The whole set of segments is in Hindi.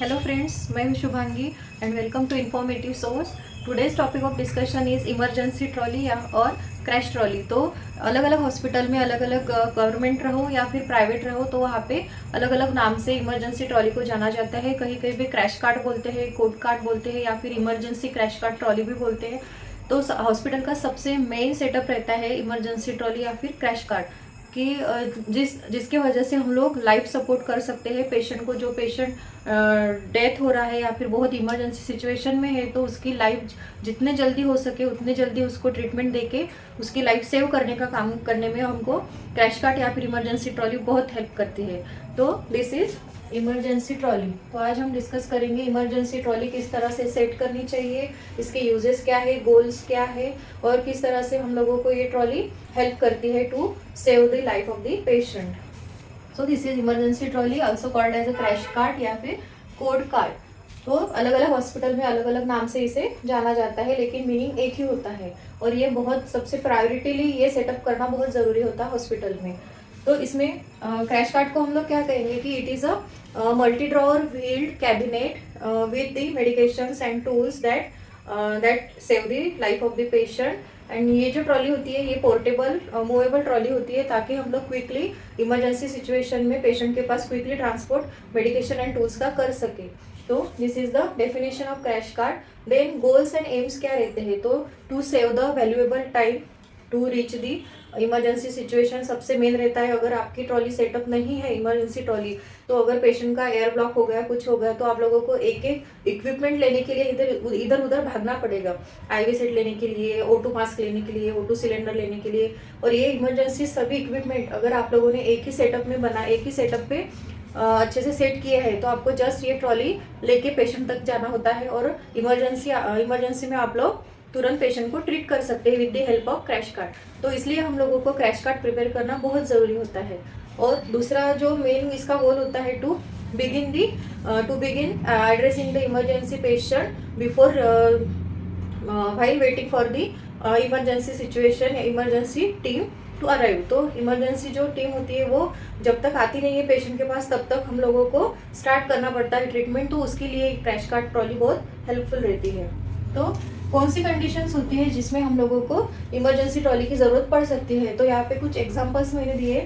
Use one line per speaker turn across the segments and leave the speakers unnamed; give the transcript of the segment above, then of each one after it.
हेलो फ्रेंड्स, मैं हूं Shubhangi and welcome to informative source. Today's topic of discussion is emergency trolley या और क्रैश ट्रॉली। तो अलग अलग हॉस्पिटल में अलग अलग गवर्नमेंट रहो या फिर प्राइवेट रहो तो वहाँ पे अलग अलग नाम से इमरजेंसी ट्रॉली को जाना जाता है। कहीं कहीं पे क्रैश कार्ट बोलते हैं, कोड कार्ट बोलते हैं या फिर इमरजेंसी क्रैश कार्ट ट्रॉली भी बोलते हैं। तो हॉस्पिटल का सबसे मेन सेटअप रहता है इमरजेंसी ट्रॉली या फिर क्रैश कार्ट कि जिसके वजह से हम लोग लाइफ सपोर्ट कर सकते हैं पेशेंट को। जो पेशेंट डेथ हो रहा है या फिर बहुत इमरजेंसी सिचुएशन में है तो उसकी लाइफ जितने जल्दी हो सके उतने जल्दी उसको ट्रीटमेंट देके उसकी लाइफ सेव करने का काम करने में हमको क्रैश कार्ट या फिर इमरजेंसी ट्रॉली बहुत हेल्प करती है। तो दिस इज इमरजेंसी ट्रॉली। तो आज हम डिस्कस करेंगे इमरजेंसी ट्रॉली किस तरह से सेट करनी चाहिए, इसके यूजेस क्या है, गोल्स क्या है और किस तरह से हम लोगों को ये ट्रॉली हेल्प करती है to save the life of the patient. So this is emergency trolley also called as a crash cart या फिर कोड कार्ट। तो अलग अलग हॉस्पिटल में अलग अलग नाम से इसे जाना जाता है लेकिन मीनिंग एक ही होता है और ये बहुत सबसे प्रायोरिटीली ये सेटअप करना बहुत ज़रूरी होता है हॉस्पिटल में। तो इसमें क्रैश कार्ट को हम लोग क्या कहेंगे कि it is a multi drawer wheeled cabinet with the medications and tools that save the life of the patient. And ये जो ट्रॉली होती है ये पोर्टेबल मूवेबल ट्रॉली होती है ताकि हम लोग क्विकली इमरजेंसी सिचुएशन में पेशेंट के पास quickly transport medication and tools का कर सके। तो this is the definition of crash cart. Then goals and aims क्या रहते हैं, तो to save the valuable time to reach the emergency situation सबसे मेन रहता है। अगर आपकी ट्रॉली सेटअप नहीं है इमरजेंसी ट्रॉली तो अगर पेशेंट का एयर ब्लॉक हो गया, कुछ हो गया तो आप लोगों को एक एक इक्विपमेंट लेने के लिए इधर उधर भागना पड़ेगा। आईवी सेट लेने के लिए, O2 मास्क लेने के लिए, O2 सिलेंडर लेने के लिए। और ये इमरजेंसी सभी इक्विपमेंट अगर आप लोगों ने एक ही सेटअप में बना, एक ही सेटअप पे अच्छे से सेट किए हैं तो आपको जस्ट ये ट्रॉली लेके पेशेंट तक जाना होता है और इमरजेंसी में आप लोग तुरंत पेशेंट को ट्रीट कर सकते हैं with the help of crash cart. तो इसलिए हम लोगों को क्रैश कार्ट प्रिपेयर करना बहुत ज़रूरी होता है। और दूसरा जो मेन इसका गोल होता है to begin addressing the emergency patient before while waiting for the emergency situation या इमरजेंसी टीम टू अराइव। तो इमरजेंसी जो टीम होती है वो जब तक आती नहीं है पेशेंट के पास तब तक हम लोगों को स्टार्ट करना पड़ता है ट्रीटमेंट। तो उसके लिए क्रैश कार्ट ट्रॉली बहुत हेल्पफुल रहती है। तो कौन सी कंडीशंस होती है जिसमें हम लोगों को इमरजेंसी ट्रॉली की ज़रूरत पड़ सकती है, तो यहाँ पे कुछ एग्जांपल्स मैंने दिए,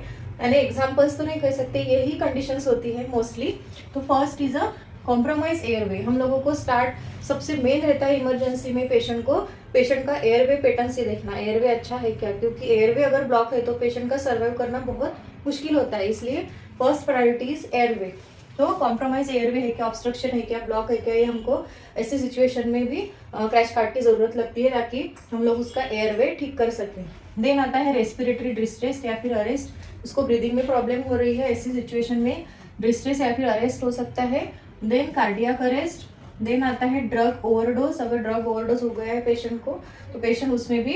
यानी एग्जांपल्स तो नहीं कह सकते, यही कंडीशंस होती है मोस्टली। तो first is a compromise airway. हम लोगों को सबसे मेन रहता है इमरजेंसी में पेशेंट का एयरवे पैटर्न से देखना, एयरवे अच्छा है क्या, क्योंकि एयरवे अगर ब्लॉक है तो पेशेंट का सर्वाइव करना बहुत मुश्किल होता है। इसलिए फर्स्ट प्रायोरिटी इज एयरवे। तो कॉम्प्रोमाइज एयरवे है क्या, ऑब्स्ट्रक्शन है क्या, ब्लॉक है क्या, ये हमको ऐसे सिचुएशन में भी क्रैश कार्ट की जरूरत लगती है ताकि हम लोग उसका एयरवे ठीक कर सकें। देन आता है रेस्पिरेटरी डिस्ट्रेस या फिर अरेस्ट, उसको ब्रीदिंग में प्रॉब्लम हो रही है, ऐसी सिचुएशन में डिस्ट्रेस या फिर अरेस्ट हो सकता है। Then cardiac arrest. देन आता है ड्रग ओवरडोज, अगर ड्रग ओवरडोज हो गया है पेशेंट को तो पेशेंट उसमें भी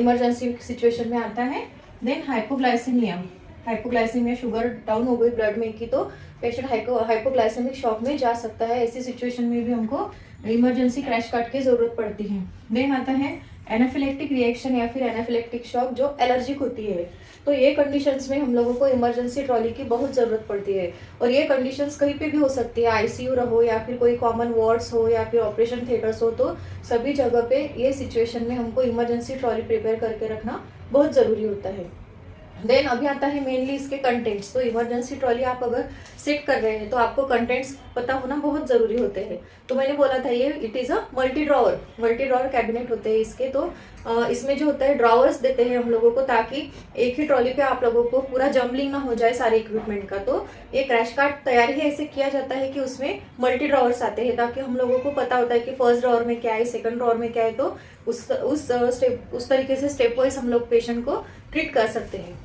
इमरजेंसी सिचुएशन में आता है। देन हाइपोग्लाइसीमिया, शुगर डाउन हो गई ब्लड में की तो पेशेंट हाइपोग्लाइसेमिक शॉक में जा सकता है, ऐसी सिचुएशन में भी हमको इमरजेंसी क्रैश कार्ट की जरूरत पड़ती है। देन आता है एनाफिलेक्टिक रिएक्शन या फिर एनाफिलेक्टिक शॉक जो एलर्जिक होती है। तो ये कंडीशंस में हम लोगों को इमरजेंसी ट्रॉली की बहुत ज़रूरत पड़ती है और ये कंडीशंस कहीं पे भी हो सकती है, आईसीयू रहो या फिर कोई कॉमन वार्ड्स हो या फिर ऑपरेशन थिएटर्स हो, तो सभी जगह पे ये सिचुएशन में हमको इमरजेंसी ट्रॉली प्रिपेयर करके रखना बहुत ज़रूरी होता है। देन अभी आता है मेनली इसके कंटेंट्स। तो इमरजेंसी ट्रॉली आप अगर सेट कर रहे हैं तो आपको कंटेंट्स पता होना बहुत ज़रूरी होते हैं। तो मैंने बोला था ये it is a multi drawer cabinet होते हैं इसके। तो इसमें जो होता है ड्रॉवर्स देते हैं हम लोगों को ताकि एक ही ट्रॉली पे आप लोगों को पूरा जम्बलिंग ना हो जाए सारे इक्विपमेंट का। तो ये क्रैश कार्ट तैयार ही ऐसे किया जाता है कि उसमें मल्टी ड्रॉवर्स आते हैं ताकि हम लोगों को पता होता है कि फर्स्ट ड्रॉवर में क्या है, सेकंड ड्रॉवर में क्या है, तो उस तरीके से स्टेप वाइज हम लोग पेशेंट को ट्रीट कर सकते हैं।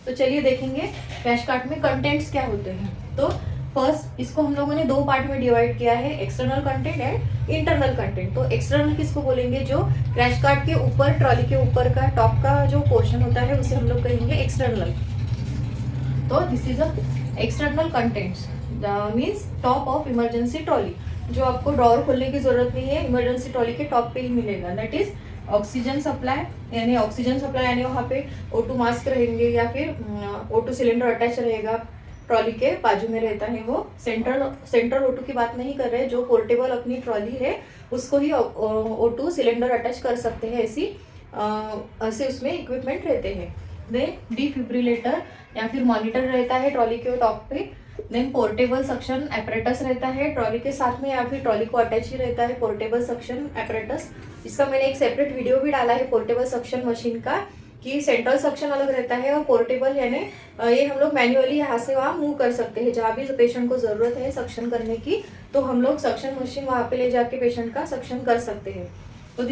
तो चलिए देखेंगे क्रैश कार्ट में कंटेंट्स क्या होते हैं। तो फर्स्ट इसको हम लोगों ने दो पार्ट में डिवाइड किया है, external content and internal content. तो एक्सटर्नल किसको बोलेंगे, जो क्रैश कार्ट के ऊपर, ट्रॉली के ऊपर का टॉप का जो पोर्शन होता है उसे हम लोग कहेंगे एक्सटर्नल। तो this is a external contents means top of emergency trolley, जो आपको ड्रॉअर खोलने की जरूरत नहीं है, इमरजेंसी ट्रॉली के टॉप पे ही मिलेगा। दैट इज ऑक्सीजन सप्लाई, यानी वहाँ पे O2 मास्क रहेंगे या फिर O2 सिलेंडर अटैच रहेगा, ट्रॉली के बाजू में रहता है। वो सेंट्रल O2 की बात नहीं कर रहे, जो पोर्टेबल अपनी ट्रॉली है उसको ही O2 सिलेंडर अटैच कर सकते हैं, ऐसे उसमें इक्विपमेंट रहते हैं। देन डिफिब्रिलेटर या फिर मॉनिटर रहता है ट्रॉली के टॉप पे। देन पोर्टेबल सक्शन एपरेटस रहता है ट्रॉली के साथ में, या फिर ट्रॉली को अटैच ही रहता है पोर्टेबल सक्शन एपरेटस। इसका मैंने एक सेपरेट वीडियो भी डाला है पोर्टेबल सक्शन मशीन का, कि सेंट्रल सक्शन अलग रहता है और पोर्टेबल यानी ये हम लोग मैन्युअली यहाँ से वहाँ मूव कर सकते हैं। जहाँ भी पेशेंट को जरूरत है सक्शन करने की, तो हम लोग सक्शन मशीन वहाँ पे ले जाके पेशेंट का सक्शन कर सकते हैं। तो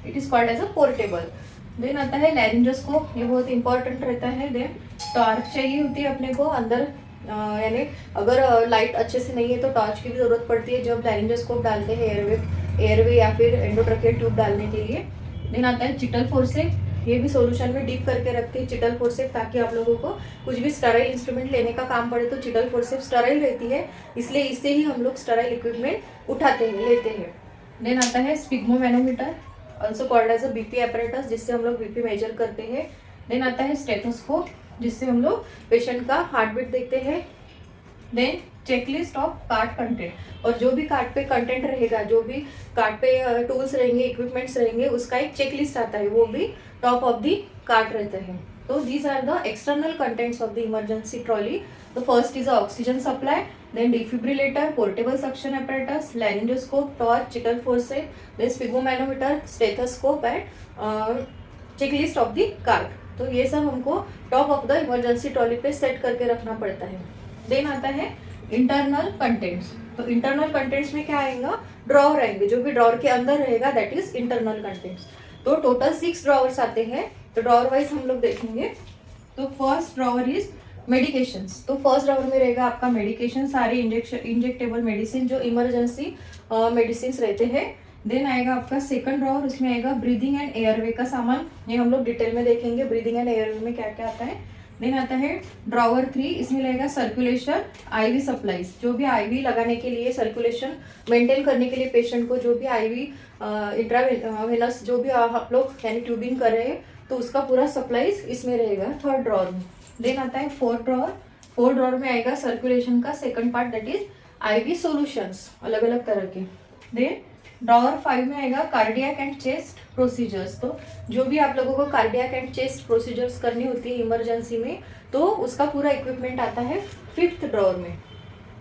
it is called as a portable. Then आता है लैरिंजोस्कोप, ये बहुत इंपॉर्टेंट रहता है। देन टॉर्च चाहिए होती है अपने को अंदर, यानी अगर लाइट अच्छे से नहीं है तो टॉर्च की भी जरूरत पड़ती है जब लैरिंजोस्कोप डालते हैं एयरवे या फिर एंडोट्रकियल ट्यूब डालने के लिए। देन आता है चिटल फोर्सेप, ये भी सॉल्यूशन में डीप करके रखते हैं चिटल फोर्सेप, ताकि आप लोगों को कुछ भी स्टराइल इंस्ट्रूमेंट लेने का काम पड़े तो चिटल फोर्सेप स्टराइल रहती है, इसलिए इससे ही हम लोग स्टराइल इक्विपमेंट उठाते हैं, लेते हैं। देन आता है sphygmomanometer, also called as a BP apparatus, जिससे हम लोग बीपी मेजर करते हैं। देन आता है स्टेथोस्कोप, जिससे हम लोग पेशेंट का हार्ट बीट देखते हैं। Then checklist of cart content, और जो भी कार्ट पे कंटेंट रहेगा, जो भी कार्ट पे टूल्स रहेंगे, इक्विपमेंट्स रहेंगे, उसका एक चेकलिस्ट आता है, वो भी टॉप ऑफ दी कार्ट रहता है। तो these are the external contents of the emergency trolley. The first is oxygen supply, then defibrillator, portable suction apparatus, laryngoscope, torch, Cheatle forceps, then sphygmomanometer, stethoscope and checklist of the cart। तो ये सब हमको top of the emergency trolley पे सेट करके रखना पड़ता है। देन आता है इंटरनल कंटेंट्स। तो इंटरनल कंटेंट्स में क्या आएगा, ड्रॉवर आएंगे, जो भी ड्रॉवर के अंदर रहेगा दैट इज इंटरनल कंटेंट्स। तो टोटल 6 ड्रॉवर्स आते हैं, तो ड्रॉवर वाइज हम लोग देखेंगे। तो फर्स्ट ड्रॉवर इज मेडिकेशंस। तो फर्स्ट ड्रॉवर में रहेगा आपका मेडिकेशन, सारे इंजेक्टेबल मेडिसिन जो इमरजेंसी मेडिसिन रहते हैं। देन आएगा आपका सेकंड ड्रॉवर, उसमें आएगा ब्रीदिंग एंड एयरवे का सामान, ये हम लोग डिटेल में देखेंगे ब्रीदिंग एंड एयरवे में क्या क्या आता है। देन आता है ड्रॉवर 3, इसमें रहेगा सर्कुलेशन, आईवी सप्लाईज, जो भी आईवी लगाने के लिए, सर्कुलेशन मेंटेन करने के लिए पेशेंट को जो भी आईवी इंट्रावेनस जो भी आप लोग यानी ट्यूबिंग कर रहे हैं, तो उसका पूरा सप्लाईज इसमें रहेगा थर्ड ड्रॉवर में। देन आता है फोर्थ ड्रॉवर में आएगा सर्कुलेशन का second part, that is IV solutions अलग अलग तरह के। देन ड्रॉवर 5 में आएगा कार्डियक एंड चेस्ट प्रोसीजर्स। तो जो भी आप लोगों को कार्डियक एंड चेस्ट प्रोसीजर्स करनी होती है इमरजेंसी में, तो उसका पूरा इक्विपमेंट आता है 5th ड्रॉवर में।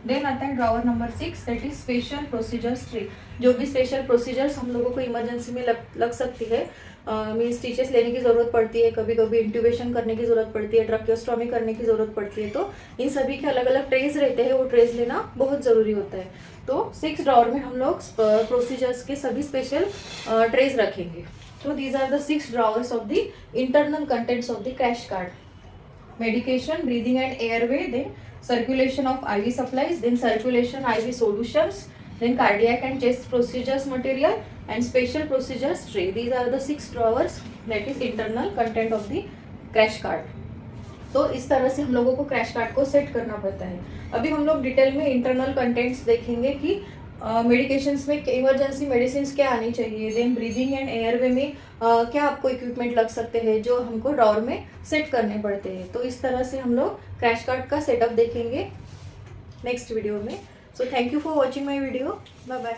देन आता है drawer number 6, that is special procedures tree. जो भी स्पेशल प्रोसीजर्स हम लोगों को इमरजेंसी में लग सकती है, मीन्स स्टिचेस लेने की ज़रूरत पड़ती है, कभी कभी इंट्यूबेशन करने की ज़रूरत पड़ती है, ट्रकियोस्टॉमी करने की ज़रूरत पड़ती है, तो इन सभी के अलग अलग ट्रेस रहते हैं, वो ट्रेस लेना बहुत ज़रूरी होता है। तो 6 ड्रॉवर में हम लोग प्रोसीजर्स के सभी स्पेशल ट्रेस रखेंगे। तो these are the 6 drawers of the internal contents of the crash cart. Medication, breathing and airway, then circulation of IV supplies, then circulation IV solutions, then cardiac and chest procedures material and special procedures tray. These are the 6 drawers, that is internal content of the crash cart. तो इस तरह से हम लोगों को क्रैश कार्ट को सेट करना पड़ता है। अभी हम लोग डिटेल में इंटरनल कंटेंट्स देखेंगे कि मेडिकेशंस में इमरजेंसी मेडिसिन क्या आनी चाहिए, देन ब्रीदिंग एंड एयरवे में क्या आपको इक्विपमेंट लग सकते हैं जो हमको ड्रॉवर में सेट करने पड़ते हैं। तो इस तरह से हम लोग क्रैश कार्ट का सेटअप देखेंगे नेक्स्ट वीडियो में। So thank you for watching my video, bye bye.